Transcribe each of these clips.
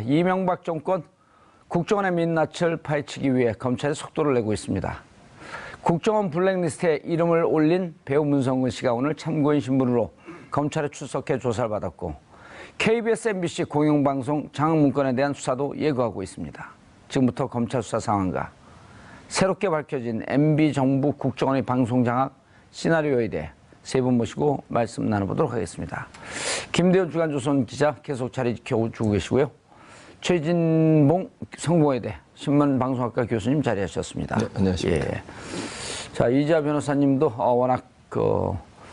이명박 정권 국정원의 민낯을 파헤치기 위해 검찰이 속도를 내고 있습니다. 국정원 블랙리스트에 이름을 올린 배우 문성근 씨가 오늘 참고인 신분으로 검찰에 출석해 조사를 받았고 KBS, MBC 공영방송 장악 문건에 대한 수사도 예고하고 있습니다. 지금부터 검찰 수사 상황과 새롭게 밝혀진 MB 정부 국정원의 방송 장악 시나리오에 대해 세 분 모시고 말씀 나눠보도록 하겠습니다. 김대현 주간조선 기자 계속 자리 지켜주고 계시고요. 최진봉 성공회대 신문방송학과 교수님 자리하셨습니다. 네, 안녕하십니까. 예. 자, 이지아 변호사님도 워낙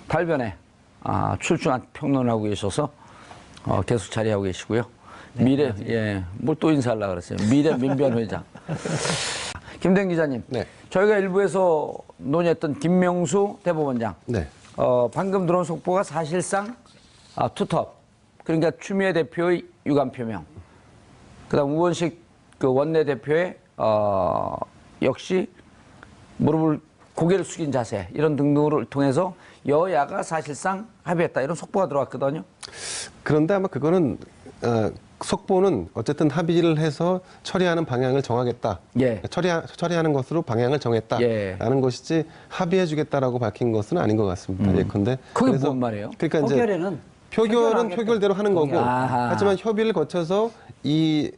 달변에 출중한 평론을 하고 계셔서 계속 자리하고 계시고요. 네, 미래, 예, 뭘 또 인사하려고 그랬어요. 미래 민변회장. 김대현 기자님. 네. 저희가 일부에서 논의했던 김명수 대법원장. 네. 방금 들어온 속보가 사실상 투톱. 그러니까 추미애 대표의 유감 표명. 그다음 우원식 원내대표의 역시 고개를 숙인 자세 이런 등등을 통해서 여야가 사실상 합의했다 이런 속보가 들어왔거든요. 그런데 아마 그거는 속보는 어쨌든 합의를 해서 처리하는 방향을 정하겠다. 예. 처리하는 것으로 방향을 정했다라는 예. 것이지 합의해주겠다라고 밝힌 것은 아닌 것 같습니다. 예컨대. 그게 뭔 말이에요? 그러니까 이제 표결은 표결대로 하는 거고, 하지만 협의를 거쳐서 이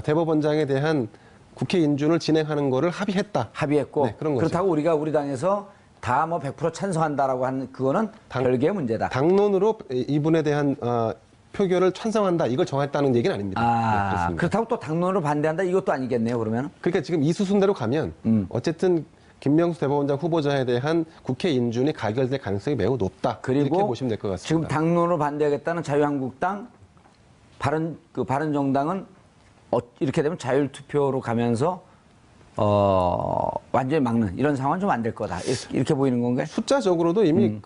대법원장에 대한 국회 인준을 진행하는 거를 합의했다. 합의했고. 네, 그런 거죠. 그렇다고 우리 당에서 다 100% 찬성한다라고 하는 그거는 별개의 문제다. 당론으로 이분에 대한 표결을 찬성한다. 이걸 정했다는 얘기는 아닙니다. 네, 그렇습니다. 그렇다고 또 당론으로 반대한다 이것도 아니겠네요, 그러면? 그러니까 지금 이 수순대로 가면 어쨌든 김명수 대법원장 후보자에 대한 국회 인준이 가결될 가능성이 매우 높다. 그리고 이렇게 보시면 될 것 같습니다. 지금 당론으로 반대하겠다는 자유한국당, 바른정당은 이렇게 되면 자율투표로 가면서 완전히 막는 이런 상황은 좀 안 될 거다. 이렇게 보이는 건가요? 숫자적으로도 이미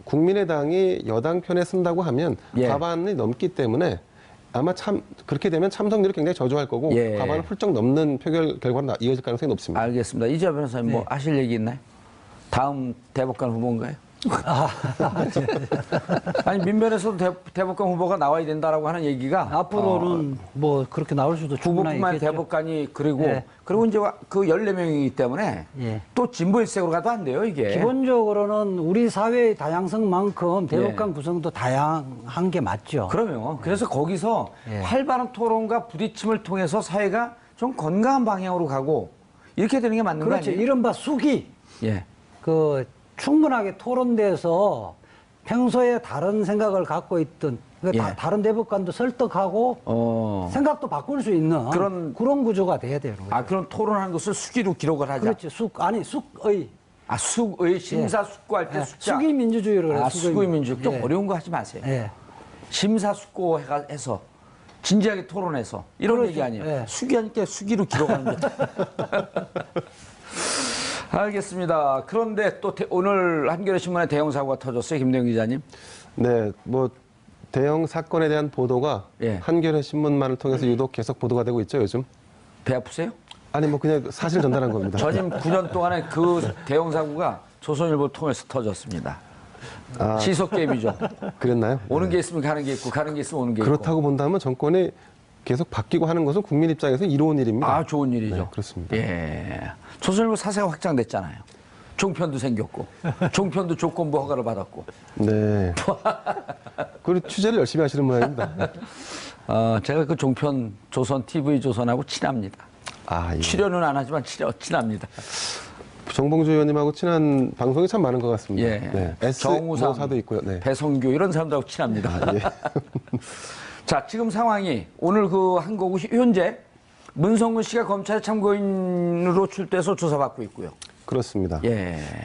국민의당이 여당 편에 쓴다고 하면 과반이 넘기 때문에 아마 그렇게 되면 참석률이 굉장히 저조할 거고 과반을 훌쩍 넘는 표결 결과로 이어질 가능성이 높습니다. 알겠습니다. 이지아 변호사님 뭐 하실 얘기 있나요? 다음 대법관 후보인가요? 아니 민변에서도 대법관 후보가 나와야 된다라고 하는 얘기가 앞으로는 뭐 그렇게 나올 수도 충분히 후보뿐만 있겠죠. 대법관이 그리고 이제 그 14명이기 때문에 또 진보 일색으로 가도 안 돼요, 이게. 기본적으로는 우리 사회의 다양성만큼 대법관 구성도 다양한 게 맞죠. 그러면 그래서 거기서 활발한 토론과 부딪힘을 통해서 사회가 좀 건강한 방향으로 가고 이렇게 되는 게 맞는 거 아니에요? 그렇죠. 이른바 숙이 충분하게 토론돼서 평소에 다른 생각을 갖고 있던 다른 대법관도 설득하고 생각도 바꿀 수 있는 그런 구조가 돼야 되는 거죠. 그런 토론하는 것을 수기로 기록을 하자. 그렇죠. 숙의. 숙의 심사숙고할 때 숫자. 숙의 민주주의를 그래요. 숙의 민주주의. 좀 어려운 거 하지 마세요. 심사숙고 해서 진지하게 토론해서 이런 얘기 아니에요. 숙의하니까 수기로 기록하는 게. 알겠습니다. 그런데 또 오늘 한겨레 신문에 대형 사고가 터졌어요, 김대현 기자님. 네, 뭐 대형 사건에 대한 보도가 한겨레 신문만을 통해서 유독 계속 보도가 되고 있죠, 요즘. 배 아프세요? 아니 뭐 그냥 사실을 전달한 겁니다. 전임 9년 동안에 그 대형 사고가 조선일보 통해서 터졌습니다. 시속 게임이죠. 그랬나요? 오는 게 있으면 가는 게 있고, 가는 게 있으면 오는 게 있고. 그렇다고 본다면 정권이 계속 바뀌고 하는 것은 국민 입장에서 이로운 일입니다. 좋은 일이죠. 네, 그렇습니다. 조선일보 사세가 확장됐잖아요. 종편도 생겼고, 종편도 조건부 허가를 받았고. 네. 그리고 취재를 열심히 하시는 모양입니다. 제가 그 종편, TV 조선하고 친합니다. 출연은 안 하지만 친합니다. 정봉주 의원님하고 친한 방송이 참 많은 것 같습니다. 정우상, 사도 있고요. 배성규 이런 사람들하고 친합니다. 자, 지금 상황이 오늘 한 거고 현재 문성근 씨가 검찰 참고인으로 출두해서 조사받고 있고요. 그렇습니다.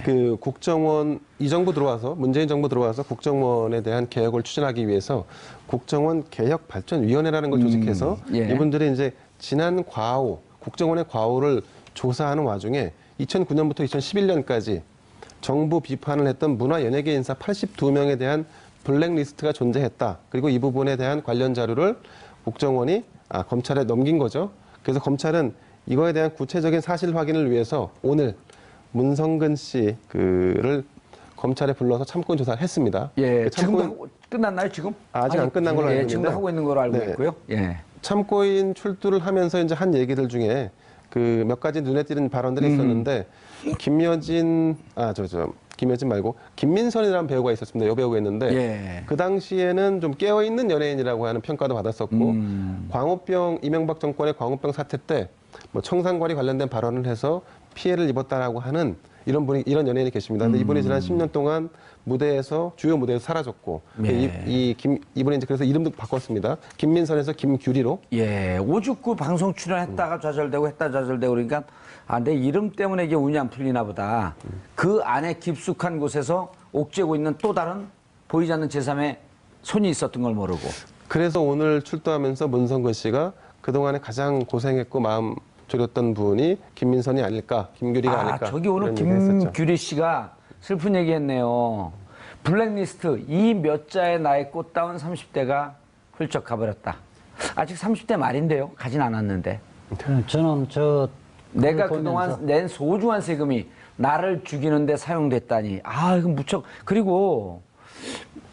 그 국정원 이 정부 들어와서 문재인 정부 들어와서 국정원에 대한 개혁을 추진하기 위해서 국정원 개혁발전위원회라는 걸 조직해서 이분들이 이제 지난 과오 국정원의 과오를 조사하는 와중에 2009년부터 2011년까지 정부 비판을 했던 문화연예계 인사 82명에 대한 블랙리스트가 존재했다. 그리고 이 부분에 대한 관련 자료를 국정원이 검찰에 넘긴 거죠. 그래서 검찰은 이거에 대한 구체적인 사실 확인을 위해서 오늘 문성근 씨를 검찰에 불러서 참고인 조사를 했습니다. 지금 끝났나요, 지금? 아직 안 끝난 걸로 알고 있는데. 지금 하고 있는 걸로 알고 있고요. 참고인 출두를 하면서 이제 한 얘기들 중에 그 몇 가지 눈에 띄는 발언들이 있었는데 김여진 말고 김민선이라는 배우가 있었습니다. 여배우였는데 예. 그 당시에는 좀 깨어있는 연예인이라고 하는 평가도 받았었고 광우병 이명박 정권의 광우병 사태 때 뭐 청산과리 관련된 발언을 해서 피해를 입었다라고 하는 이런 연예인이 계십니다. 근데 이분이 지난 10년 동안 주요 무대에서 사라졌고 예. 이분이 이제 그래서 이름도 바꿨습니다. 김민선에서 김규리로. 예, 오죽구 방송 출연했다가 좌절되고 그러니까 내 이름 때문에 이게 운이 안 풀리나 보다. 그 안에 깊숙한 곳에서 옥죄고 있는 또 다른 보이지 않는 제3의 손이 있었던 걸 모르고. 그래서 오늘 출두하면서 문성근 씨가 그동안에 가장 고생했고 마음 졸였던 분이 김민선이 아닐까, 김규리가 아닐까. 저기 오늘 김규리 씨가 슬픈 얘기했네요. 블랙리스트 이 몇 자의 나의 꽃다운 30대가 훌쩍 가버렸다. 아직 30대 말인데요. 가진 않았는데. 저는 내가 그동안 낸 소중한 세금이 나를 죽이는데 사용됐다니. 이거 무척. 그리고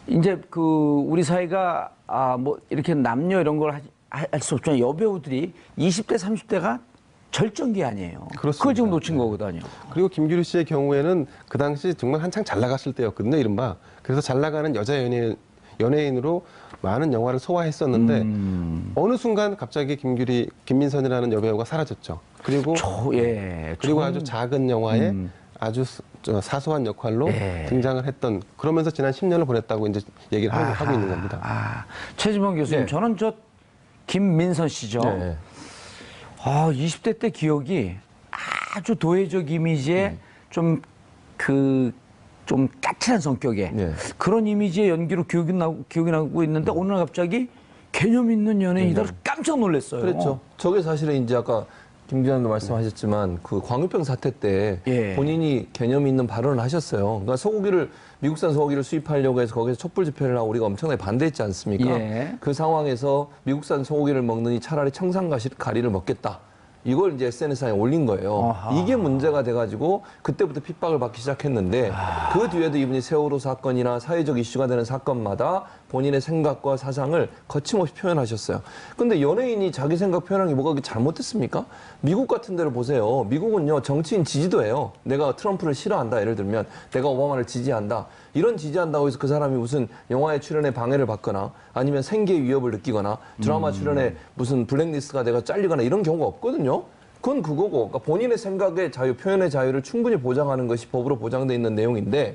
이제 우리 사회가 뭐 이렇게 남녀 이런 걸 할 수 없지만 여배우들이 20대, 30대가 절정기 아니에요. 그렇습니다. 그걸 지금 놓친 거거든요. 그리고 김규리 씨의 경우에는 그 당시 정말 한창 잘 나갔을 때였거든요, 이른바. 그래서 잘 나가는 여자 연예인으로 많은 영화를 소화했었는데 어느 순간 갑자기 김민선이라는 여배우가 사라졌죠. 그리고 아주 작은 영화에 아주 사소한 역할로 등장을 했던, 그러면서 지난 10년을 보냈다고 이제 얘기를 하고 있는 겁니다. 최지봉 교수님, 저는 김민선 씨죠. 20대 때 기억이 아주 도회적 이미지에 좀 까칠한 성격의 그런 이미지의 연기로 기억이 나고 있는데 오늘 갑자기 개념 있는 연예인이다. 깜짝 놀랐어요. 그렇죠. 저게 사실은 이제 아까 김 기자님도 말씀하셨지만 그 광우병 사태 때 본인이 개념 있는 발언을 하셨어요. 그러니까 미국산 소고기를 수입하려고 해서 거기서 촛불 집회를 하고 우리가 엄청나게 반대했지 않습니까? 그 상황에서 미국산 소고기를 먹느니 차라리 청산가리를 먹겠다. 이걸 이제 SNS상에 올린 거예요. 이게 문제가 돼가지고 그때부터 핍박을 받기 시작했는데 그 뒤에도 이분이 세월호 사건이나 사회적 이슈가 되는 사건마다 본인의 생각과 사상을 거침없이 표현하셨어요. 근데 연예인이 자기 생각 표현하는 게 뭐가 잘못됐습니까? 미국 같은 데를 보세요. 미국은요, 정치인 지지도예요. 내가 트럼프를 싫어한다. 예를 들면 내가 오바마를 지지한다. 이런 지지한다고 해서 그 사람이 무슨 영화에 출연에 방해를 받거나 아니면 생계 위협을 느끼거나 드라마 출연에 무슨 블랙리스트가 내가 잘리거나 이런 경우가 없거든요. 그건 그거고, 그러니까 본인의 생각의 자유, 표현의 자유를 충분히 보장하는 것이 법으로 보장돼 있는 내용인데,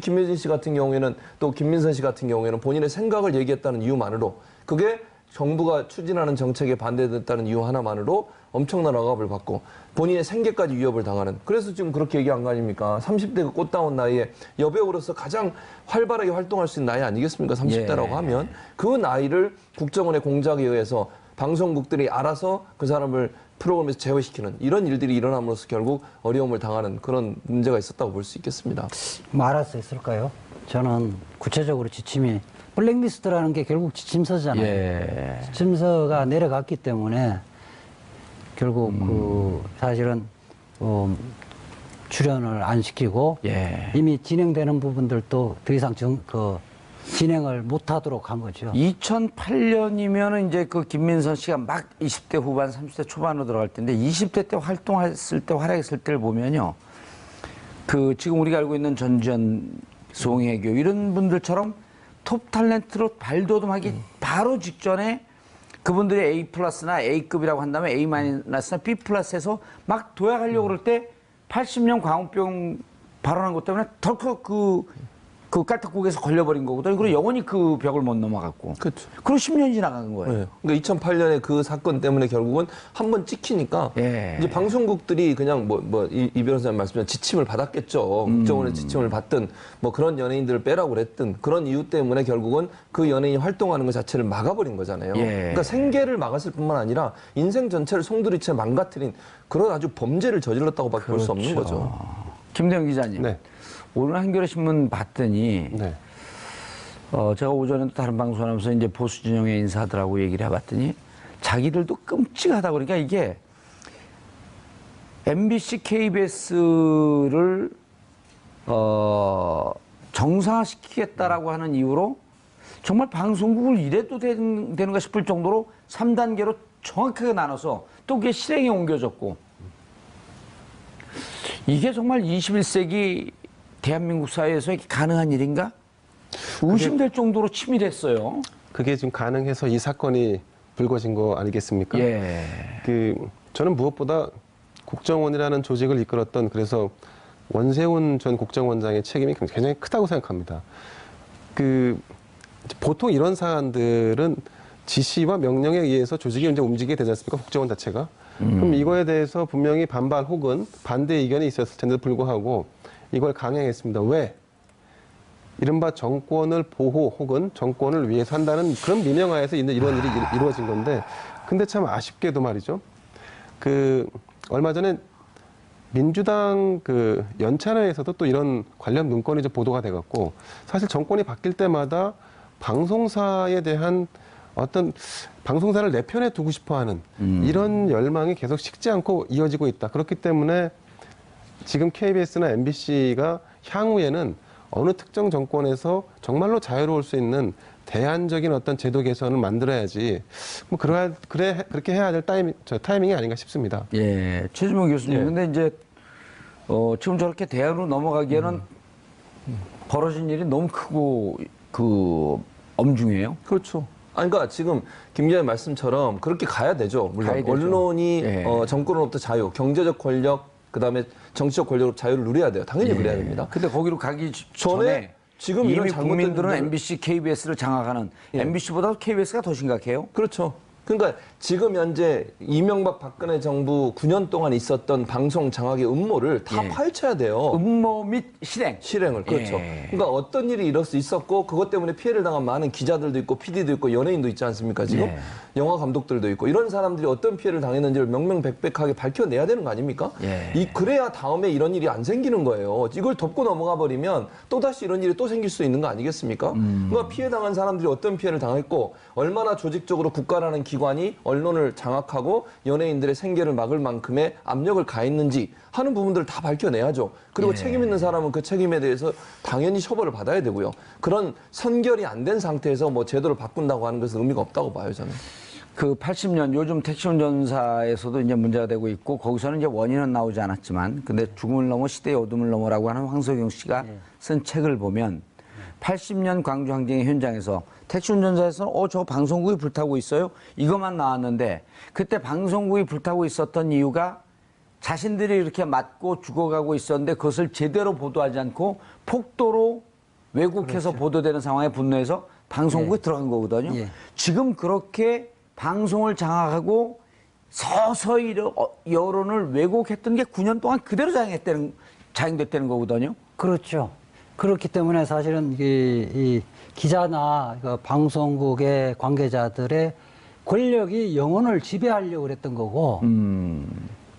김여진 씨 같은 경우에는 또 김민선 씨 같은 경우에는 본인의 생각을 얘기했다는 이유만으로, 그게 정부가 추진하는 정책에 반대됐다는 이유 하나만으로 엄청난 억압을 받고 본인의 생계까지 위협을 당하는, 그래서 지금 그렇게 얘기한 거 아닙니까? 30대가 꽃다운 나이에 여배우로서 가장 활발하게 활동할 수 있는 나이 아니겠습니까? 30대라고 하면 그 나이를 국정원의 공작에 의해서 방송국들이 알아서 그 사람을 프로그램에서 제외시키는 이런 일들이 일어남으로써 결국 어려움을 당하는 그런 문제가 있었다고 볼 수 있겠습니다. 말할 수 있을까요? 저는 구체적으로 지침이 블랙리스트라는 게 결국 지침서잖아요. 지침서가 내려갔기 때문에 결국 사실은 출연을 안 시키고 이미 진행되는 부분들도 더 이상 진행을 못하도록 한 거죠. 2008년이면은 이제 김민선 씨가 막 20대 후반, 30대 초반으로 들어갈 때인데 20대 때 활약했을 때를 보면요. 지금 우리가 알고 있는 전지현, 송혜교 이런 분들처럼 톱 탤런트로 발돋움하기 바로 직전에 그분들이 A+나 A급이라고 한다면 A-나 B+에서 막 도약하려고 그럴 때 80년 광우병 발언한 것 때문에 덜컥 그 깔딱국에서 걸려버린 거거든요. 그리고 영원히 그 벽을 못 넘어갔고. 그렇죠. 그리고 10년이 지나간 거예요. 네. 그러니까 2008년에 그 사건 때문에 결국은 한번 찍히니까 이제 방송국들이 그냥 이 변호사님 말씀처럼 지침을 받았겠죠. 국정원의 지침을 받든 뭐 그런 연예인들을 빼라고 그랬든 그런 이유 때문에 결국은 그 연예인이 활동하는 것 자체를 막아버린 거잖아요. 그러니까 생계를 막았을 뿐만 아니라 인생 전체를 송두리째 망가뜨린 그런 아주 범죄를 저질렀다고 밖에 볼 수 없는 거죠. 김대영 기자님. 네. 오늘 한겨레 신문 봤더니 제가 오전에 다른 방송하면서 이제 보수 진영의 인사들하고 얘기를 해봤더니 자기들도 끔찍하다 그러니까 이게 MBC, KBS를 정상화시키겠다라고 하는 이유로 정말 방송국을 이래도 되는가 싶을 정도로 3단계로 정확하게 나눠서 또 그게 실행에 옮겨졌고, 이게 정말 21세기 대한민국 사회에서 이게 가능한 일인가? 의심될 정도로 치밀했어요. 그게 지금 가능해서 이 사건이 불거진 거 아니겠습니까? 예. 저는 무엇보다 국정원이라는 조직을 이끌었던, 그래서 원세훈 전 국정원장의 책임이 굉장히 크다고 생각합니다. 보통 이런 사안들은 지시와 명령에 의해서 조직이 이제 움직이게 되지 않습니까? 국정원 자체가. 그럼 이거에 대해서 분명히 반발 혹은 반대 의견이 있었을 텐데도 불구하고 이걸 강행했습니다. 왜? 이른바 정권을 보호 혹은 정권을 위해서 한다는 그런 민영하에서 이런 일이 이루어진 건데, 근데 참 아쉽게도 말이죠. 얼마 전에 민주당 연찬회에서도 또 이런 관련 문건이 이제 보도가 돼갖고, 사실 정권이 바뀔 때마다 방송사에 대한 어떤 방송사를 내 편에 두고 싶어하는 이런 열망이 계속 식지 않고 이어지고 있다. 그렇기 때문에 지금 KBS나 MBC가 향후에는 어느 특정 정권에서 정말로 자유로울 수 있는 대안적인 어떤 제도 개선을 만들어야지, 그렇게 해야 될 타이밍이 아닌가 싶습니다. 예, 최준봉 교수님. 예. 근데 이제 지금 저렇게 대안으로 넘어가기에는 벌어진 일이 너무 크고 엄중해요. 그렇죠. 그러니까 지금 김 기자의 말씀처럼 그렇게 가야 되죠. 물론 가야 되죠. 언론이 예. 정권으로부터 자유, 경제적 권력, 그다음에 정치적 권력으로 자유를 누려야 돼요. 당연히 예. 그래야 됩니다. 근데 거기로 가기 전에 지금 이미 이런 잘못된 국민들은 일들을- MBC, KBS를 장악하는 예. MBC보다 KBS가 더 심각해요. 그렇죠. 그러니까 지금 현재 이명박 박근혜 정부 9년 동안 있었던 방송 장악의 음모를 다 예. 파헤쳐야 돼요. 음모 및 실행. 실행을. 그렇죠. 예. 그러니까 어떤 일이 있었고 그것 때문에 피해를 당한 많은 기자들도 있고 PD도 있고 연예인도 있지 않습니까? 지금 예. 영화 감독들도 있고 이런 사람들이 어떤 피해를 당했는지를 명명백백하게 밝혀내야 되는 거 아닙니까? 예. 그래야 다음에 이런 일이 안 생기는 거예요. 이걸 덮고 넘어가 버리면 또다시 이런 일이 또 생길 수 있는 거 아니겠습니까? 그러니까 피해 당한 사람들이 어떤 피해를 당했고 얼마나 조직적으로 국가라는 기관이 언론을 장악하고 연예인들의 생계를 막을 만큼의 압력을 가했는지 하는 부분들을 다 밝혀내야죠. 그리고 예. 책임 있는 사람은 그 책임에 대해서 당연히 처벌을 받아야 되고요. 그런 선결이 안 된 상태에서 뭐 제도를 바꾼다고 하는 것은 의미가 없다고 봐요, 저는. 80년 요즘 택시 운전사에서도 이제 문제가 되고 있고, 거기서는 이제 원인은 나오지 않았지만, 근데 죽음을 넘어 시대의 어둠을 넘어라고 하는 황석영 씨가 쓴 책을 보면 80년 광주 항쟁의 현장에서 택시 운전사에서는 저 방송국이 불타고 있어요, 이것만 나왔는데, 그때 방송국이 불타고 있었던 이유가 자신들이 이렇게 맞고 죽어가고 있었는데 그것을 제대로 보도하지 않고 폭도로 왜곡해서 그렇죠. 보도되는 상황에 분노해서 방송국에 들어간 거거든요. 예. 지금 그렇게 방송을 장악하고 서서히 여론을 왜곡했던 게 9년 동안 그대로 자행됐다는 거거든요. 그렇죠. 그렇기 때문에 사실은 이 기자나 방송국의 관계자들의 권력이 영혼을 지배하려고 그랬던 거고,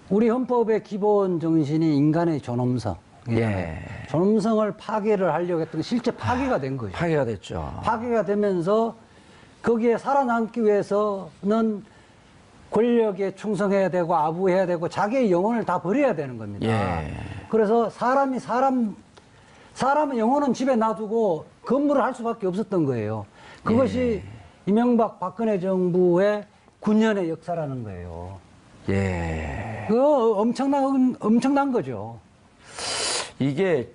우리 헌법의 기본 정신이 인간의 존엄성. 예. 존엄성을 파괴를 하려고 했던 게 실제 파괴가 된 거죠. 파괴가 됐죠. 파괴가 되면서 거기에 살아남기 위해서는 권력에 충성해야 되고 아부해야 되고 자기의 영혼을 다 버려야 되는 겁니다. 예. 그래서 사람의 영혼은 집에 놔두고 근무를 할 수밖에 없었던 거예요. 그것이 이명박 박근혜 정부의 9년의 역사라는 거예요. 예. 그거 엄청난 거죠. 이게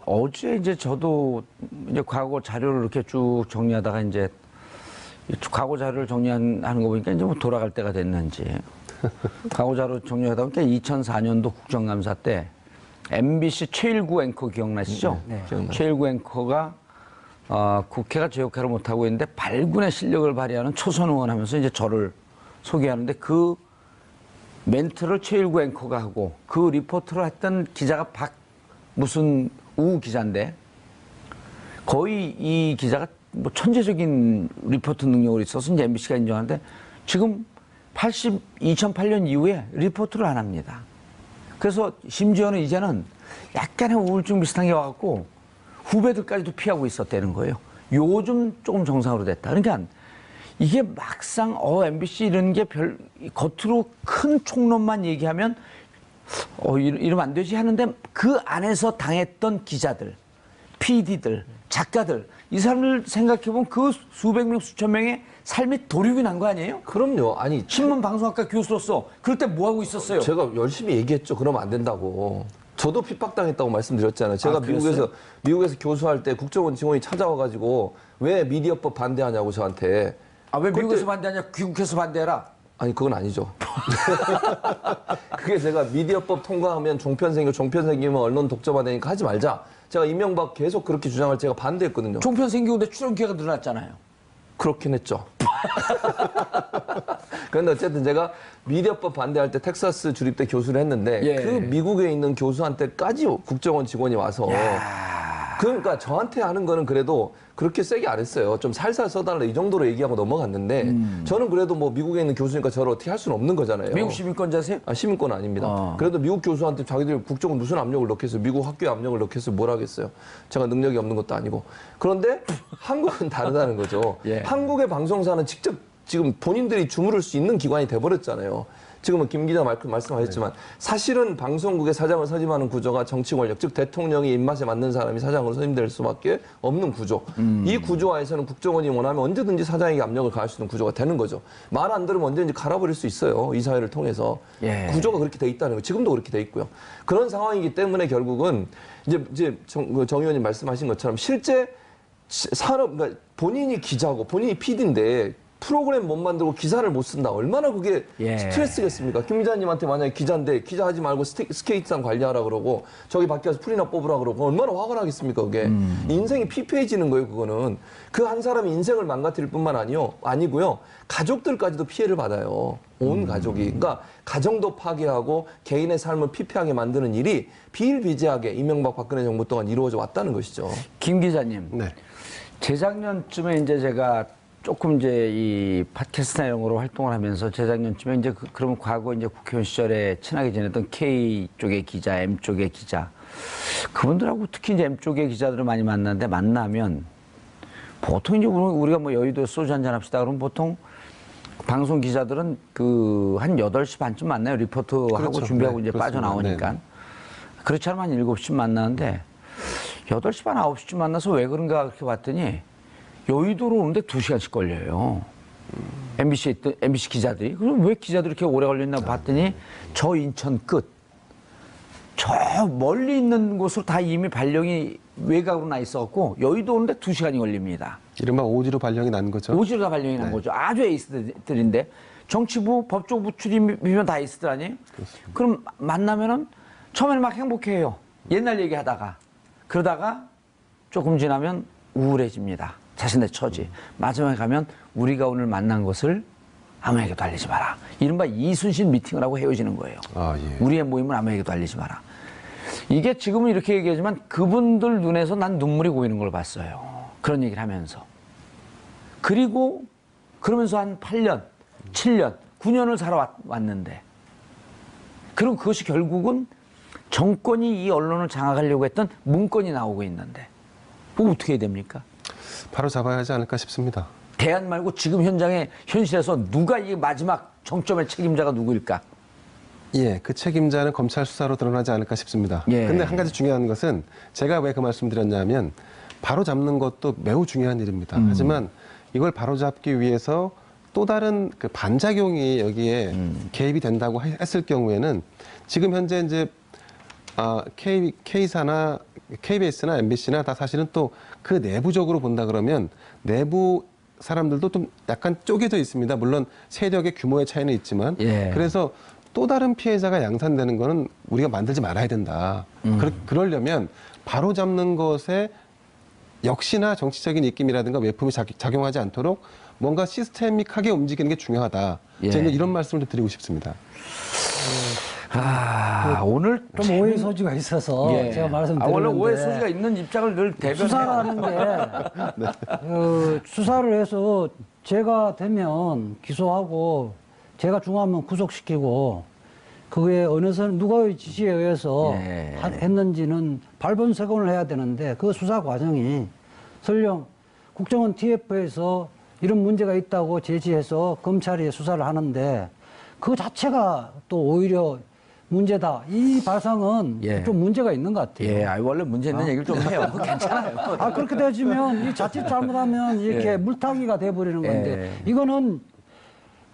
어제 이제 저도 이제 과거 자료를 이렇게 쭉 정리하다가 이제 과거 자료를 정리하는 거 보니까 이제 뭐 돌아갈 때가 됐는지 과거 자료 정리하다 보니까 2004년도 국정감사 때 MBC 최일구 앵커 기억나시죠? 네. 최일구 앵커가 국회가 제 역할을 못하고 있는데 발군의 실력을 발휘하는 초선 의원 하면서 이제 저를 소개하는데 그 멘트를 최일구 앵커가 하고 그 리포트를 했던 기자가 무슨 우 기자인데 거의 이 기자가 뭐 천재적인 리포트 능력을 있어서 이제 MBC가 인정하는데 지금 2008년 이후에 리포트를 안 합니다. 그래서 심지어는 이제는 약간의 우울증 비슷한 게 와갖고 후배들까지도 피하고 있었다는 거예요. 요즘 조금 정상으로 됐다. 그러니까 이게 막상 MBC 이런 게 겉으로 큰 총론만 얘기하면 이러면 안 되지 하는데 그 안에서 당했던 기자들, PD들, 작가들 이 사람들 생각해보면 그 수백 명 수천 명의 삶이 도륙이 난 거 아니에요? 그럼요. 아니 신문 방송학과 교수로서 그럴 때 뭐 하고 있었어요? 제가 열심히 얘기했죠. 그러면 안 된다고. 저도 핍박당했다고 말씀드렸잖아요. 제가 미국에서 교수할 때 국정원 직원이 찾아와가지고 왜 미디어법 반대하냐고 저한테. 아, 왜 미국에서 반대하냐? 귀국해서 반대해라. 아니 그건 아니죠. 그게 제가 미디어법 통과하면 종편 생기면 언론 독점화되니까 하지 말자. 제가 이명박 계속 그렇게 주장을 제가 반대했거든요. 종편 생기는데 출연 기회가 늘어났잖아요. 그렇긴 했죠. 그런데 어쨌든 제가 미디어법 반대할 때 텍사스 주립대 교수를 했는데 예. 그 미국에 있는 교수한테까지 국정원 직원이 와서 그러니까 저한테 하는 거는 그래도 그렇게 세게 안 했어요. 좀 살살 써달라 이 정도로 얘기하고 넘어갔는데 저는 그래도 뭐 미국에 있는 교수니까 저를 어떻게 할 수는 없는 거잖아요. 미국 시민권자세요? 아, 시민권은 아닙니다. 그래도 미국 교수한테 자기들 국정원 무슨 압력을 넣겠어요. 미국 학교에 압력을 넣겠어요. 뭘 하겠어요. 제가 능력이 없는 것도 아니고. 그런데 한국은 다르다는 거죠. 예. 한국의 방송사는 직접 지금 본인들이 주무를 수 있는 기관이 돼버렸잖아요. 지금은 김 기자 말씀하셨지만 사실은 방송국의 사장을 선임하는 구조가 정치 권력, 즉 대통령이 입맛에 맞는 사람이 사장으로 선임될 수밖에 없는 구조. 이 구조화에서는 국정원이 원하면 언제든지 사장에게 압력을 가할 수 있는 구조가 되는 거죠. 말 안 들으면 언제든지 갈아버릴 수 있어요. 이 사회를 통해서. 예. 구조가 그렇게 돼 있다는 거예요. 지금도 그렇게 돼 있고요. 그런 상황이기 때문에 결국은 이제 정 의원님 말씀하신 것처럼 실제 산업, 그러니까 본인이 기자고 본인이 PD인데 프로그램 못 만들고 기사를 못 쓴다. 얼마나 그게 예. 스트레스겠습니까? 김 기자님한테 만약에 기자인데 기자 하지 말고 스케이트장 관리하라 그러고 저기 밖에 가서 풀이나 뽑으라 그러고 얼마나 화가 나겠습니까? 그게 인생이 피폐해지는 거예요. 그거는 그 한 사람이 인생을 망가뜨릴 뿐만 아니고요. 가족들까지도 피해를 받아요. 온 가족이. 그러니까 가정도 파괴하고 개인의 삶을 피폐하게 만드는 일이 비일비재하게 이명박 박근혜 정부 동안 이루어져 왔다는 것이죠. 김 기자님. 네. 재작년쯤에 이제 제가 조금 이제 이 팟캐스트나 이런 거로 활동을 하면서 재작년쯤에 이제 그러면 과거 이제 국회의원 시절에 친하게 지냈던 K 쪽의 기자, M 쪽의 기자 그분들하고 특히 이제 M 쪽의 기자들을 많이 만났는데 만나면 보통 이제 우리가 뭐 여의도에 소주 한잔 합시다 그러면 보통 방송 기자들은 그 한 8시 반쯤 만나요. 리포트하고 그렇죠. 준비하고 네, 이제 그렇습니다. 빠져나오니까. 네. 그렇지 않으면 한 7시 만나는데 8시 반, 9시쯤 만나서 왜 그런가 그렇게 봤더니 여의도로 오는데 2시간씩 걸려요. MBC 기자들이. 그럼 왜 기자들이 이렇게 오래 걸렸나 봤더니 저 인천 끝, 저 멀리 있는 곳으로 다 이미 발령이 외곽으로 나 있었고 여의도 오는데 2시간이 걸립니다. 이른바 오지로 발령이 난 거죠. 오지로 다 발령이 난 거죠. 아주 에이스들인데 정치부, 법조부 출입이면 다 에이스들 아니에요? 그렇습니다. 그럼 만나면은 처음에는 막 행복해요. 옛날 얘기하다가 그러다가 조금 지나면 우울해집니다. 자신의 처지. 마지막에 가면 우리가 오늘 만난 것을 아무에게도 알리지 마라. 이른바 이순신 미팅을 하고 헤어지는 거예요. 아, 예. 우리의 모임을 아무에게도 알리지 마라. 이게 지금은 이렇게 얘기하지만 그분들 눈에서 난 눈물이 고이는 걸 봤어요. 그런 얘기를 하면서. 그리고 그러면서 한 8년, 7년, 9년을 살아왔는데 그럼 그것이 결국은 정권이 이 언론을 장악하려고 했던 문건이 나오고 있는데 그거 어떻게 해야 됩니까? 바로 잡아야 하지 않을까 싶습니다. 대안 말고 지금 현실에서 누가 이 마지막 정점의 책임자가 누구일까? 예, 그 책임자는 검찰 수사로 드러나지 않을까 싶습니다. 예. 근데 한 가지 중요한 것은 제가 왜 그 말씀 드렸냐면 바로 잡는 것도 매우 중요한 일입니다. 하지만 이걸 바로 잡기 위해서 또 다른 그 반작용이 여기에 개입이 된다고 했을 경우에는 지금 현재 이제 K사나 KBS나 MBC나 다 사실은 또 그 내부적으로 본다 그러면 내부 사람들도 좀 약간 쪼개져 있습니다. 물론 세력의 규모의 차이는 있지만 예. 그래서 또 다른 피해자가 양산되는 거는 우리가 만들지 말아야 된다. 그러려면 바로 잡는 것에 역시나 정치적인 입김이라든가 외품이 작용하지 않도록 뭔가 시스테믹하게 움직이는 게 중요하다. 예. 저는 이런 말씀을 좀 드리고 싶습니다. 오늘 좀 오해 소지가 있어서 예. 제가 말씀드렸는데 원래 오해 소지가 있는 입장을 늘 수사라는 대변해요. 게 수사를 해서 제가 되면 기소하고 제가 중하면 구속시키고 그게 어느 선 누가의 지시에 의해서 예. 했는지는 발본색원을 해야 되는데 그 수사 과정이 설령 국정원 TF에서 이런 문제가 있다고 제지해서 검찰이 수사를 하는데 그 자체가 또 오히려 문제다. 이 발상은 예. 좀 문제가 있는 것 같아요. 예, 원래 문제 있는 얘기를 좀 해요. 괜찮아요. 그렇게 되지면 이 자칫 잘못하면 이렇게 물타기가 돼버리는 건데 이거는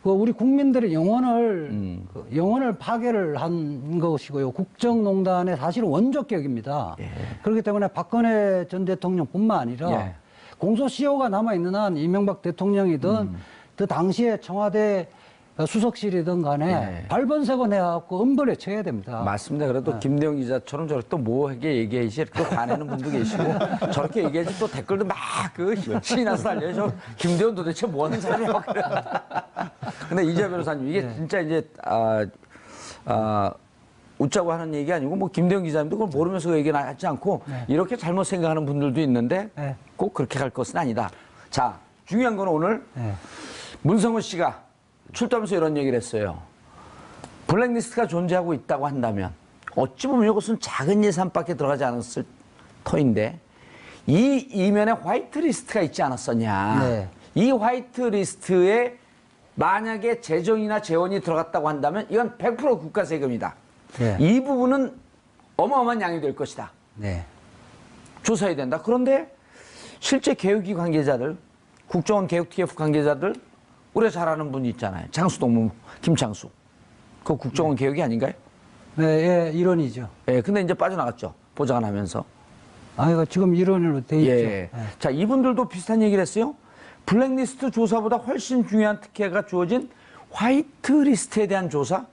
우리 국민들의 영혼을 파괴를 한 것이고요. 국정농단의 사실 원조격입니다. 그렇기 때문에 박근혜 전 대통령뿐만 아니라 공소시효가 남아있는 한 이명박 대통령이든 그 당시에 청와대 수석실이든 간에 발본색원 해갖고 엄벌에 쳐야 됩니다. 맞습니다. 그래도 김대영 기자처럼 저렇게 또 뭐하게 얘기하시 또 화내는 분도 계시고 저렇게 얘기하지 또 댓글도 막 신이 나서 달려요. 저 김대영 도대체 뭐 하는 사람이야. 근데 이재 변호사님 이게 진짜 이제 웃자고 하는 얘기 아니고 뭐 김대영 기자님도 그걸 모르면서 그 얘기는 하지 않고 이렇게 잘못 생각하는 분들도 있는데 꼭 그렇게 갈 것은 아니다. 자, 중요한 건 오늘 문성은 씨가 출두하면서 이런 얘기를 했어요. 블랙리스트가 존재하고 있다고 한다면 어찌 보면 이것은 작은 예산밖에 들어가지 않았을 터인데 이 이면에 화이트리스트가 있지 않았었냐. 이 화이트리스트에 만약에 재정이나 재원이 들어갔다고 한다면 이건 100% 국가 세금이다. 이 부분은 어마어마한 양이 될 것이다. 조사해야 된다. 그런데 실제 개혁위 관계자들, 국정원 개혁 TF 관계자들 우리가 잘 아는 분이 있잖아요. 장수 동무 김창수. 그 국정원 개혁이 아닌가요? 네, 일원이죠. 예, 근데 이제 빠져나갔죠. 보좌관 하면서. 이거 지금 일원으로 돼 있죠. 자, 이분들도 비슷한 얘기를 했어요. 블랙리스트 조사보다 훨씬 중요한 특혜가 주어진 화이트리스트에 대한 조사?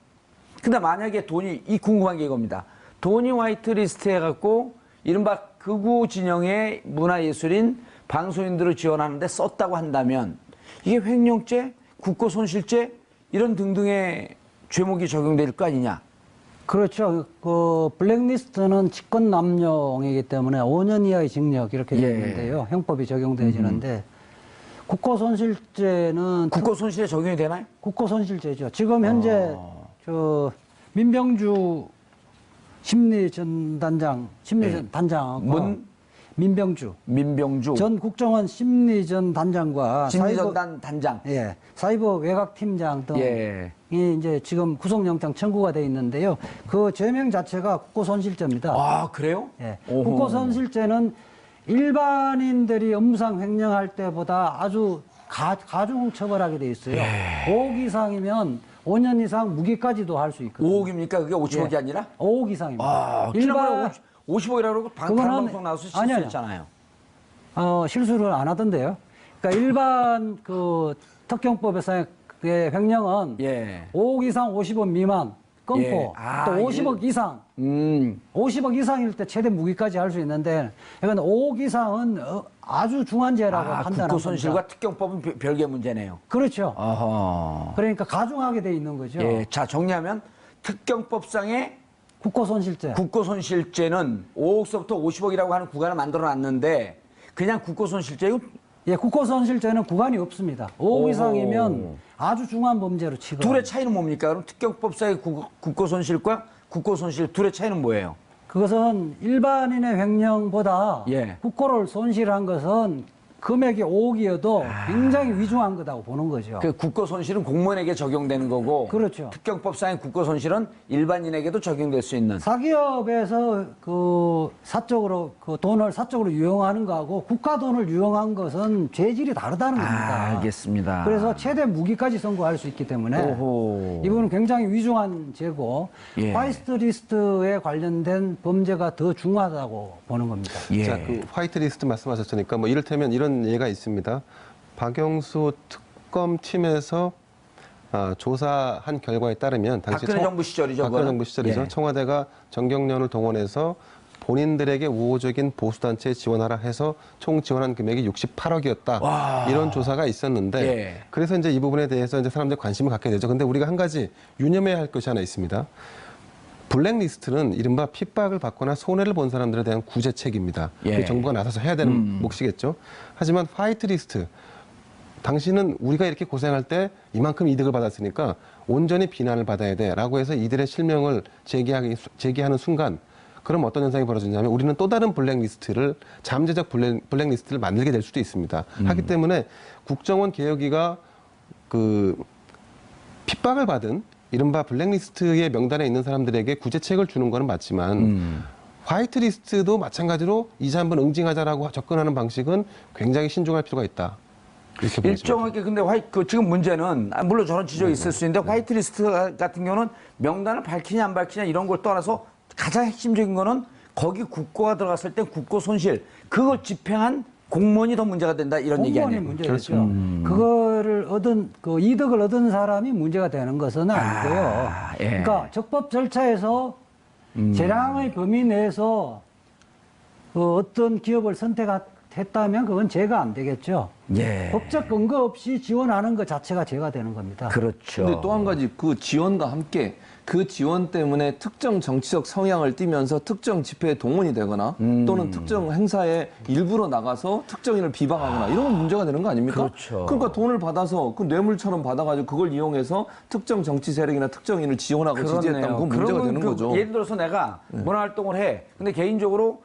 근데 만약에 돈이, 이 궁금한 게 이겁니다. 돈이 화이트리스트에 갖고 이른바 극우 진영의 문화예술인 방송인들을 지원하는데 썼다고 한다면 이게 횡령죄, 국고손실죄 이런 등등의 죄목이 적용될 거 아니냐? 그렇죠. 그 블랙리스트는 직권남용이기 때문에 5년 이하의 징역 이렇게 되어 있는데요. 형법이 적용되어지는데 국고손실죄는 국고손실에 적용이 되나요? 국고손실죄죠. 지금 현재 민병주 심리전단장, 단장하고 민병주 전 국정원 심리전단장과 심리전단 단장, 사이버 외곽팀장 등이 이제 지금 구속영장 청구가 돼 있는데요. 그 죄명 자체가 국고손실죄입니다. 아, 그래요? 국고손실죄는 일반인들이 업무상 횡령할 때보다 아주 가중 처벌하게 돼 있어요. 5억 이상이면 5년 이상 무기까지도 할 수 있거든요. 5억입니까? 그게 50억이 아니라? 5억 이상입니다. 아, 일반 50억이라고 그러고 다른 방송 나와서 실수했잖아요. 실수를 안 하던데요. 그러니까 일반 그 특경법에서의 횡령은 5억 이상 50억 미만 끊고 또 50억 이상 50억 이상일 때 최대 무기까지 할 수 있는데 이건 5억 이상은 아주 중한죄라고 판단합니다. 국고손실과 특경법은 별개 문제네요. 그렇죠. 어허. 그러니까 가중하게 돼 있는 거죠. 자, 정리하면 특경법상의 국고손실죄. 국고손실죄는 5억서부터 50억이라고 하는 구간을 만들어놨는데 그냥 국고손실죄고? 국고손실죄는 구간이 없습니다. 5억 이상이면 아주 중한 범죄로 치고. 둘의 차이는 뭡니까? 그럼 특경법상의 국고손실과 국고손실 둘의 차이는 뭐예요? 그것은 일반인의 횡령보다 국고를 손실한 것은 금액이 5억이어도 굉장히 위중한 거다고 보는 거죠. 그 국고손실은 공무원에게 적용되는 거고, 그렇죠. 특경법상의 국고손실은 일반인에게도 적용될 수 있는. 사기업에서 그 사적으로 그 돈을 사적으로 유용하는 거하고 국가 돈을 유용한 것은 죄질이 다르다는 겁니다. 알겠습니다. 그래서 최대 무기까지 선고할 수 있기 때문에 이거는 굉장히 위중한 죄고 화이트리스트에 관련된 범죄가 더 중하다고 보는 겁니다. 자, 그 화이트리스트 말씀하셨으니까 뭐 이를테면 이런 예가 있습니다. 박영수 특검팀에서 조사한 결과에 따르면 당시 박근혜 정부 시절이죠. 박근혜 정부 시절이죠. 청와대가 정경련을 동원해서 본인들에게 우호적인 보수단체에 지원하라 해서 총 지원한 금액이 68억이었다. 이런 조사가 있었는데 그래서 이제 이 부분에 대해서 이제 사람들이 관심을 갖게 되죠. 근데 우리가 한 가지 유념해야 할 것이 하나 있습니다. 블랙리스트는 이른바 핍박을 받거나 손해를 본 사람들에 대한 구제책입니다. 정부가 나서서 해야 되는 몫이겠죠. 하지만 화이트리스트, 당신은 우리가 이렇게 고생할 때 이만큼 이득을 받았으니까 온전히 비난을 받아야 돼라고 해서 이들의 실명을 제기하는 순간 그럼 어떤 현상이 벌어지냐면 우리는 또 다른 블랙리스트를 잠재적 블랙리스트를 만들게 될 수도 있습니다. 하기 때문에 국정원 개혁위가 그 핍박을 받은 이른바 블랙리스트의 명단에 있는 사람들에게 구제책을 주는 거는 맞지만 화이트리스트도 마찬가지로 이제 한번 응징하자라고 접근하는 방식은 굉장히 신중할 필요가 있다. 이렇게 보여집니다. 일정하게 근데 지금 문제는 물론 저런 지적이 있을 수 있는데 화이트리스트 같은 경우는 명단을 밝히냐 안 밝히냐 이런 걸 떠나서 가장 핵심적인 거는 거기 국고가 들어갔을 때 국고 손실 그걸 집행한 공무원이 더 문제가 된다 이런 얘기 아니에요? 공무원이 문제죠. 그거를 그 이득을 얻은 사람이 문제가 되는 것은 아니고요. 예. 그러니까 적법 절차에서 재량의 범위 내에서 어떤 기업을 선택했다면 그건 죄가 안 되겠죠. 예. 법적 근거 없이 지원하는 것 자체가 죄가 되는 겁니다. 그렇죠. 근데 또 한 가지 그 지원과 함께 그 지원 때문에 특정 정치적 성향을 띠면서 특정 집회에 동원이 되거나 또는 특정 행사에 일부러 나가서 특정인을 비방하거나 이런 건 문제가 되는 거 아닙니까? 그렇죠. 그러니까 돈을 받아서 그 뇌물처럼 받아가지고 그걸 이용해서 특정 정치 세력이나 특정인을 지원하고 지지했다면 그건 문제가 그러면 되는 거죠. 예를 들어서 내가 문화활동을 해. 근데 개인적으로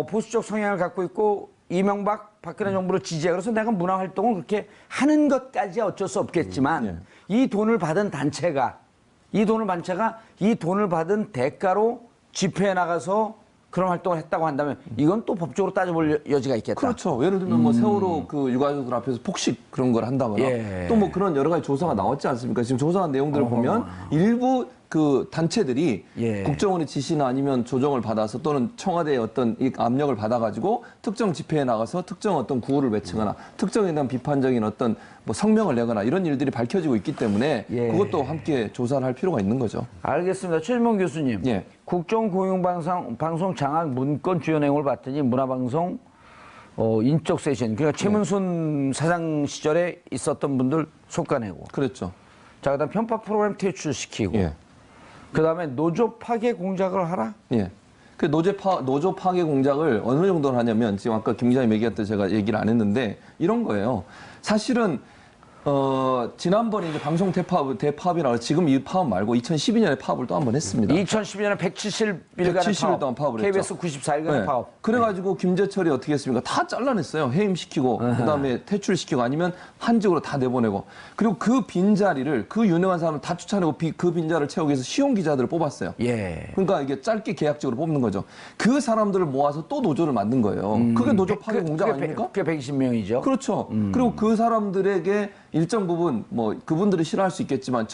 보수적 성향을 갖고 있고 이명박, 박근혜 정부를 지지해. 그래서 내가 문화활동을 그렇게 하는 것까지야 어쩔 수 없겠지만 이 돈을 받은 단체가 이 돈을 받은 대가로 집회에 나가서 그런 활동을 했다고 한다면 이건 또 법적으로 따져볼 여지가 있겠다. 그렇죠. 예를 들면 뭐 세월호 그 유가족들 앞에서 폭식 그런 걸 한다거나 예. 또 뭐 그런 여러 가지 조사가 나왔지 않습니까? 지금 조사한 내용들을 보면 일부 그 단체들이 예. 국정원의 지시나 아니면 조정을 받아서 또는 청와대의 어떤 이 압력을 받아가지고 특정 집회에 나가서 특정 어떤 구호를 외치거나 특정에 대한 비판적인 어떤 뭐 성명을 내거나 이런 일들이 밝혀지고 있기 때문에 예. 그것도 함께 조사를 할 필요가 있는 거죠. 알겠습니다. 최진봉 교수님. 예. 국정고용방송 장악 문건 주요 내용을 봤더니 문화방송 인적 세션 그러니까 최문순 사장 시절에 있었던 분들 속가내고 그랬죠. 자 그다음 편파 프로그램 퇴출시키고 예. 그다음에 노조 파괴 공작을 하라. 예. 그 노조 파괴 공작을 어느 정도로 하냐면 지금 아까 김 기자님 얘기했던 제가 얘기를 안 했는데 이런 거예요. 사실은 지난번에 이제 방송 대파업이라고 지금 이 파업 말고 2012년에 파업을 또 한 번 했습니다. 2012년에 170일간의 170일 동안 파업을 했죠. KBS 94일간의 네. 파업. 그래가지고 김재철이 어떻게 했습니까? 다 잘라냈어요. 해임시키고 그다음에 퇴출시키고 아니면 한직으로 다 내보내고 그리고 그 빈자리를 그 유능한 사람을 다 추천하고 그 빈자리를 채우기 위해서 시용 기자들을 뽑았어요. 예. 그러니까 이게 짧게 계약직으로 뽑는 거죠. 그 사람들을 모아서 또 노조를 만든 거예요. 그게 노조 파괴 공작 아닙니까? 그게 120명이죠. 그렇죠. 그리고 그 사람들에게 일정 부분 뭐 그분들이 싫어할 수 있겠지만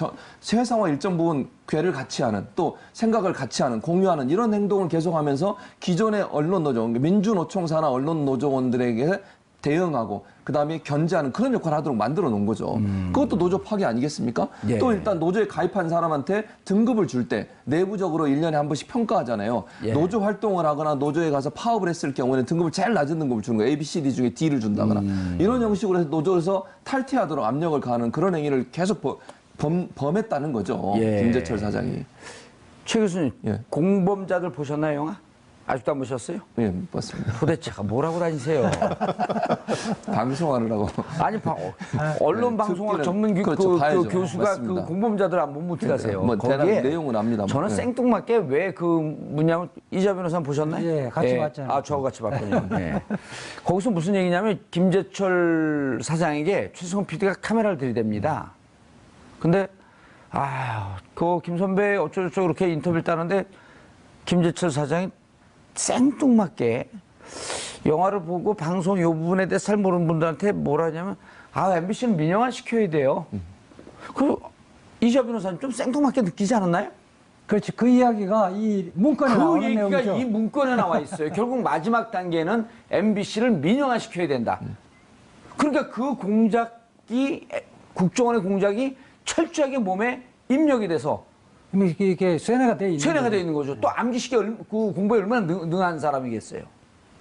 세상과 일정 부분 괴를 같이 하는 또 생각을 같이 하는 공유하는 이런 행동을 계속하면서 기존의 언론 노조 민주노총사나 언론 노조원들에게 대응하고 그다음에 견제하는 그런 역할을 하도록 만들어 놓은 거죠. 그것도 노조 파괴 아니겠습니까? 예. 또 일단 노조에 가입한 사람한테 등급을 줄 때 내부적으로 1년에 한 번씩 평가하잖아요. 예. 노조 활동을 하거나 노조에 가서 파업을 했을 경우에는 등급을 제일 낮은 등급을 주는 거예요. A, B, C, D 중에 D를 준다거나. 이런 형식으로 해서 노조에서 탈퇴하도록 압력을 가하는 그런 행위를 계속 범했다는 거죠. 예. 김재철 사장이. 최 교수님, 예. 공범자들 보셨나요, 영화? 아직도 안 보셨어요? 예, 맞습니다. 도대체가 뭐라고 다니세요? 방송하느라고. 아니, 언론 방송학 듣기는- 전문 그렇죠, 그 봐야죠. 교수가 맞습니다. 그 공범자들 안 보면 어떻게 하세요? 뭐 대략 내용은 압니다만. 저는 네. 생뚱맞게 왜 그 뭐냐면 이자 변호사 보셨나요? 예, 같이 봤잖아요. 아, 저하고 같이 봤군요. 예. 거기서 무슨 얘기냐면 김재철 사장에게 최승원 PD가 카메라를 들이댑니다. 근데 그 김 선배 어쩌고저쩌고 그렇게 인터뷰를 따는데 김재철 사장이 생뚱맞게 영화를 보고 방송 이 부분에 대해서 잘 모르는 분들한테 뭐라 하냐면 MBC는 민영화 시켜야 돼요. 그 이자 변호사님 좀 생뚱맞게 느끼지 않았나요? 그렇지. 그 이야기가 이 문건에 그 나오는 얘기가 내용이죠. 이 문건에 나와 있어요. 결국 마지막 단계는 MBC를 민영화 시켜야 된다. 그러니까 그 공작이 국정원의 공작이 철저하게 몸에 입력이 돼서 이게 쇠뇌가 돼 있는 쇠뇌가 되어 있는 거죠. 또 암기시켜 그 공부에 얼마나 능한 사람이겠어요.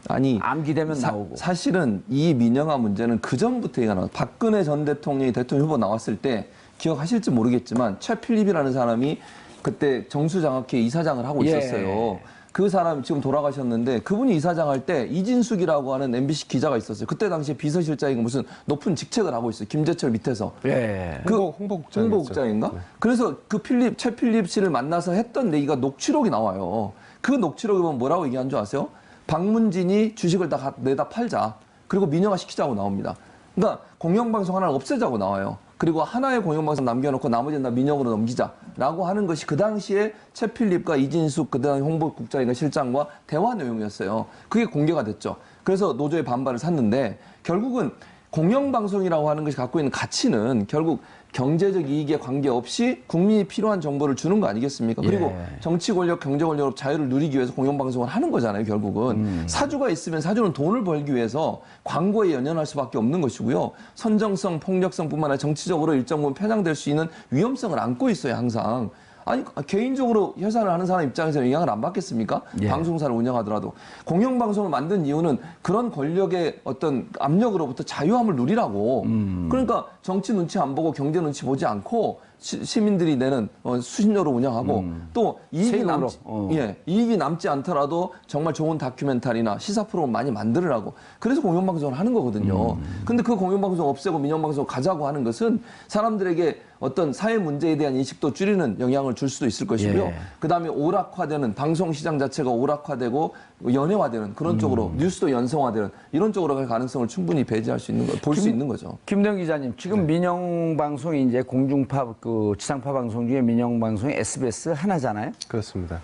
아니 암기되면 나오고. 사실은 이 민영화 문제는 그 전부터 얘기가 나왔어요. 박근혜 전 대통령이 대통령 후보 나왔을 때 기억하실지 모르겠지만 최필립이라는 사람이 그때 정수장학회 이사장을 하고 예. 있었어요. 그 사람 지금 돌아가셨는데 그분이 이사장 할 때 이진숙이라고 하는 MBC 기자가 있었어요. 그때 당시에 비서실장이고 무슨 높은 직책을 하고 있어요. 김재철 밑에서. 예. 홍보국장인가? 그래서 그 최필립 씨를 만나서 했던 얘기가 녹취록이 나와요. 그 녹취록에 보면 뭐라고 얘기한 줄 아세요? 박문진이 주식을 다 내다 팔자. 그리고 민영화 시키자고 나옵니다. 그러니까 공영방송 하나를 없애자고 나와요. 그리고 하나의 공영방송 남겨놓고 나머지는 다 민영으로 넘기자라고 하는 것이 그 당시에 최 필립과 이진숙 그다음 홍보국장인가 실장과 대화 내용이었어요. 그게 공개가 됐죠. 그래서 노조의 반발을 샀는데 결국은 공영방송이라고 하는 것이 갖고 있는 가치는 결국 경제적 이익에 관계없이 국민이 필요한 정보를 주는 거 아니겠습니까? 그리고 정치 권력, 경제 권력, 자유를 누리기 위해서 공영방송을 하는 거잖아요, 결국은. 사주가 있으면 사주는 돈을 벌기 위해서 광고에 연연할 수밖에 없는 것이고요. 선정성, 폭력성뿐만 아니라 정치적으로 일정 부분 편향될 수 있는 위험성을 안고 있어요, 항상. 아니 개인적으로 회사를 하는 사람 입장에서 영향을 안 받겠습니까? 방송사를 운영하더라도. 공영방송을 만든 이유는 그런 권력의 어떤 압력으로부터 자유함을 누리라고. 그러니까 정치 눈치 안 보고 경제 눈치 보지 않고 시민들이 내는 수신료로 운영하고 또 이익이 남지 않더라도 정말 좋은 다큐멘터리나 시사 프로그램 많이 만들으라고. 그래서 공영방송을 하는 거거든요. 근데 그 공영방송 없애고 민영방송 가자고 하는 것은 사람들에게 어떤 사회 문제에 대한 인식도 줄이는 영향을 줄 수도 있을 것이고요. 그다음에 오락화되는 방송 시장 자체가 오락화되고 연예화되는 그런 쪽으로 뉴스도 연성화되는 이런 쪽으로 갈 가능성을 충분히 배제할 수 있는 거, 볼 수 있는 거죠. 김대영 기자님, 지금 민영방송이 이제 공중파 지상파 방송 중에 민영방송이 SBS 하나잖아요. 그렇습니다.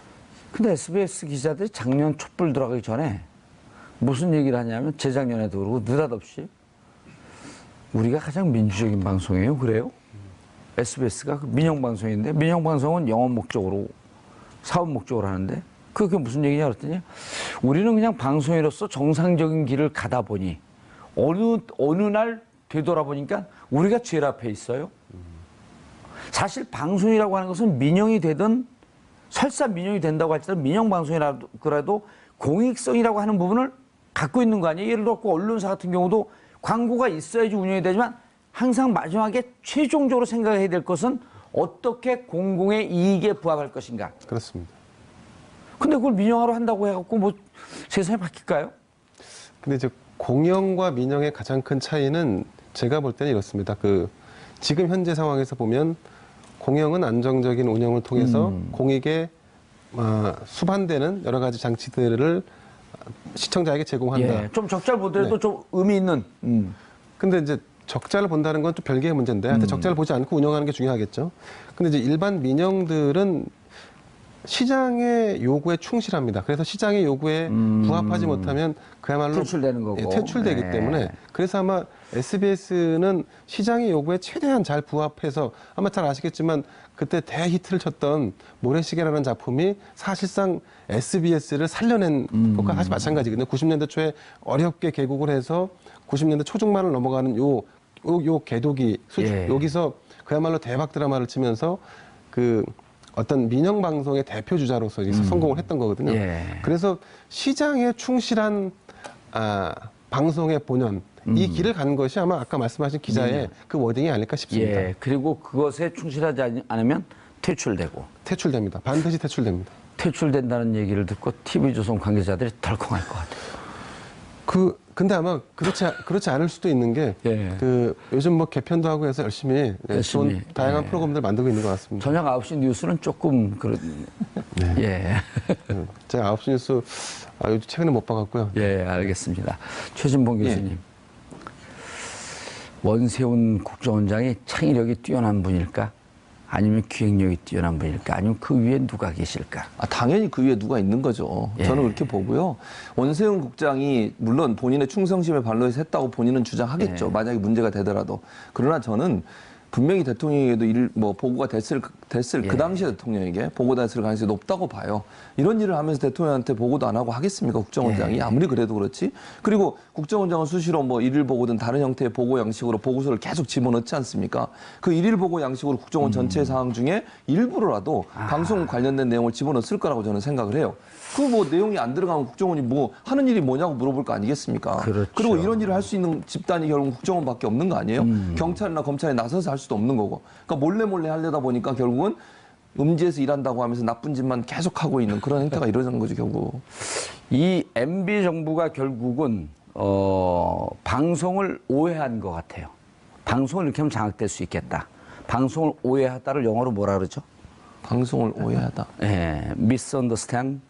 근데 SBS 기자들이 작년 촛불 들어가기 전에 무슨 얘기를 하냐면 재작년에도 그러고 느닷없이 우리가 가장 민주적인 방송이에요. 그래요? SBS가 민영방송인데 민영방송은 영업 목적으로 사업 목적으로 하는데 그게 무슨 얘기냐 그랬더니 우리는 그냥 방송인으로서 정상적인 길을 가다 보니 어느 날 되돌아보니까 우리가 제일 앞에 있어요. 사실 방송이라고 하는 것은 민영이 되든 설사 민영이 된다고 할지라도 민영방송이라도 공익성이라고 하는 부분을 갖고 있는 거 아니에요. 예를 들어 언론사 같은 경우도 광고가 있어야지 운영이 되지만 항상 마지막에 최종적으로 생각해야 될 것은 어떻게 공공의 이익에 부합할 것인가. 그렇습니다. 근데 그걸 민영화로 한다고 해갖고 뭐 세상이 바뀔까요? 근데 이제 공영과 민영의 가장 큰 차이는 제가 볼 때는 이렇습니다. 지금 현재 상황에서 보면 공영은 안정적인 운영을 통해서 공익에 수반되는 여러 가지 장치들을 시청자에게 제공한다. 예, 좀 적절 보더라도 좀 의미 있는. 근데 이제 적자를 본다는 건 또 별개의 문제인데 하여튼 적자를 보지 않고 운영하는 게 중요하겠죠. 근데 이제 일반 민영들은 시장의 요구에 충실합니다. 그래서 시장의 요구에 부합하지 못하면 그야말로 퇴출되는 거고. 퇴출되기 때문에 그래서 아마 SBS는 시장의 요구에 최대한 잘 부합해서 아마 잘 아시겠지만 그때 대히트를 쳤던 모래시계라는 작품이 사실상 SBS를 살려낸 것과 사실 마찬가지거든요. 90년대 초에 어렵게 개국을 해서 90년대 초중반을 넘어가는 요 개독이 여기서 그야말로 대박 드라마를 치면서 어떤 민영 방송의 대표 주자로서 성공을 했던 거거든요. 그래서 시장에 충실한 방송의 본연 이 길을 간 것이 아마 아까 말씀하신 기자의 그 워딩이 아닐까 싶습니다. 예, 그리고 그것에 충실하지 않으면 퇴출됩니다. 반드시 퇴출됩니다. 퇴출된다는 얘기를 듣고 TV조선 관계자들이 덜컹할 것 같아요. 근데 아마 그렇지 않을 수도 있는 게 요즘 뭐 개편도 하고 해서 열심히 좋은 다양한 프로그램들 만들고 있는 것 같습니다. 저녁 9시 뉴스는 조금 제가 9시 뉴스 요즘 최근에 못 봐갖고요. 예, 알겠습니다. 최진봉 교수님. 원세훈 국정원장이 창의력이 뛰어난 분일까? 아니면 기획력이 뛰어난 분일까? 아니면 그 위에 누가 계실까? 당연히 그 위에 누가 있는 거죠. 저는 그렇게 보고요. 원세훈 국장이 물론 본인의 충성심에 반로해서 했다고 본인은 주장하겠죠. 만약에 문제가 되더라도. 그러나 저는 분명히 대통령에게도 보고가 됐을 그 당시에 대통령에게 보고가 됐을 가능성이 높다고 봐요. 이런 일을 하면서 대통령한테 보고도 안 하고 하겠습니까? 국정원장이. 아무리 그래도 그렇지. 그리고 국정원장은 수시로 일일 보고든 다른 형태의 보고 양식으로 보고서를 계속 집어넣지 않습니까? 그 일일 보고 양식으로 국정원 전체 사항 중에 일부라도 방송 관련된 내용을 집어넣었을 거라고 저는 생각을 해요. 내용이 안 들어가면 국정원이 하는 일이 뭐냐고 물어볼 거 아니겠습니까? 그렇죠. 그리고 이런 일을 할 수 있는 집단이 결국 국정원밖에 없는 거 아니에요? 경찰이나 검찰이 나서서 할 수도 없는 거고. 그러니까 몰래 하려다 보니까 결국은 음지에서 일한다고 하면서 나쁜 짓만 계속하고 있는 그런 행태가 이루어지는 거죠, 결국. 이 MB 정부가 결국은 방송을 오해한 것 같아요. 방송을 이렇게 하면 장악될 수 있겠다. 방송을 오해하다를 영어로 뭐라 그러죠? 방송을 오해하다. 네, misunderstand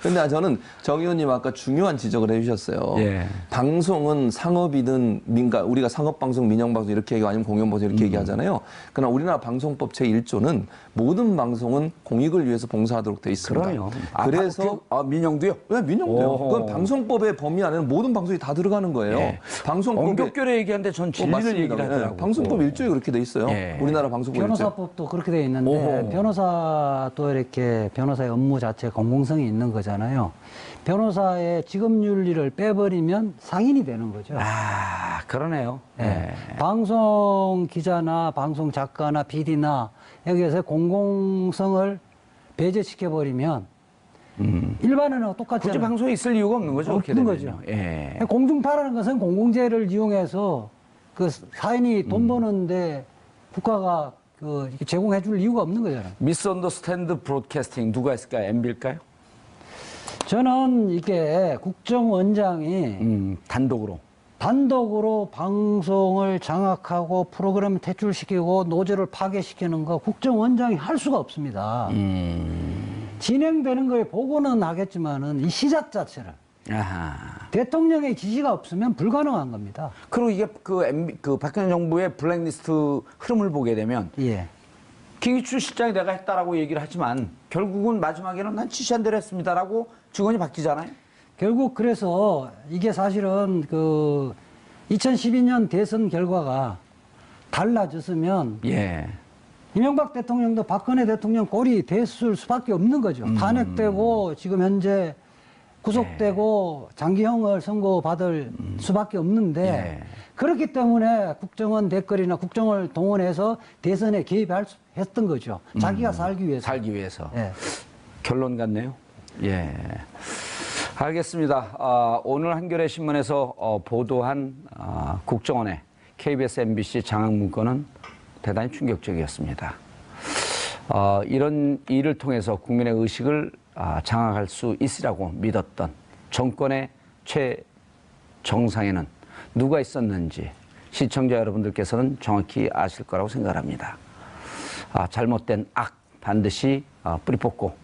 근데 저는 정 의원님 아까 중요한 지적을 해주셨어요. 예. 방송은 상업이든 민간, 우리가 상업방송, 민영방송 이렇게 얘기하고 아니면 공영방송 이렇게 얘기하잖아요. 그러나 우리나라 방송법 제1조는 모든 방송은 공익을 위해서 봉사하도록 돼 있습니다. 그럼요. 그래서 민영도요? 네, 민영도요. 오호. 그건 방송법의 범위 안에는 모든 방송이 다 들어가는 거예요. 예. 방송법에 엄격결에 얘기하는데 전 진리를 맞습니다. 얘기를 하더라고요. 네, 방송법 1조에 그렇게 돼 있어요. 예. 우리나라 방송법 1조. 변호사법도 그렇게 돼 있는데 오호. 변호사도 이렇게 변호사의 업무 자체 공공성이 있는 거잖아요. 변호사의 직업윤리를 빼버리면 상인이 되는 거죠. 아, 그러네요. 예. 방송 기자나 방송 작가나 PD나 여기에서 공공성을 배제시켜버리면 일반인하고 똑같이 굳이 방송에 있을 이유가 없는 거죠. 그렇게 없는 되면요. 거죠. 예. 공중파라는 것은 공공재를 이용해서 그 사인이 돈 버는데 국가가 그 이렇게 제공해 줄 이유가 없는 거잖아요. 미스언더스탠드 브로드캐스팅 누가 했을까요? MB일까요? 저는 이게 국정원장이 단독으로 방송을 장악하고 프로그램을 퇴출시키고 노조를 파괴시키는 거 국정원장이 할 수가 없습니다. 진행되는 거에 보고는 하겠지만은 이 시작 자체를 아하. 대통령의 지시가 없으면 불가능한 겁니다. 그리고 이게 그 박근혜 정부의 블랙리스트 흐름을 보게 되면 예. 김기춘 실장이 내가 했다라고 얘기를 하지만 결국은 마지막에는 난 지시한 대로 했습니다라고 증언이 바뀌잖아요. 결국 그래서 이게 사실은 그 2012년 대선 결과가 달라졌으면 예. 이명박 대통령도 박근혜 대통령 꼴이 됐을 수밖에 없는 거죠. 탄핵되고 지금 현재 구속되고 장기형을 선고받을 수밖에 없는데 예. 그렇기 때문에 국정원 댓글이나 국정을 동원해서 대선에 개입했던 거죠. 자기가 살기 위해서. 살기 위해서. 예. 결론 같네요. 예. 알겠습니다. 오늘 한겨레 신문에서 보도한 국정원의 KBS, MBC 장악 문건은 대단히 충격적이었습니다. 이런 일을 통해서 국민의 의식을 장악할 수 있으라고 믿었던 정권의 최정상에는 누가 있었는지 시청자 여러분들께서는 정확히 아실 거라고 생각합니다. 잘못된 악 반드시 뿌리 뽑고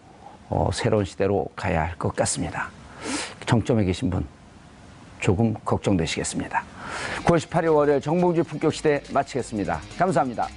새로운 시대로 가야 할 것 같습니다. 정점에 계신 분 조금 걱정되시겠습니다. 9월 18일 월요일 정봉주의 품격시대 마치겠습니다. 감사합니다.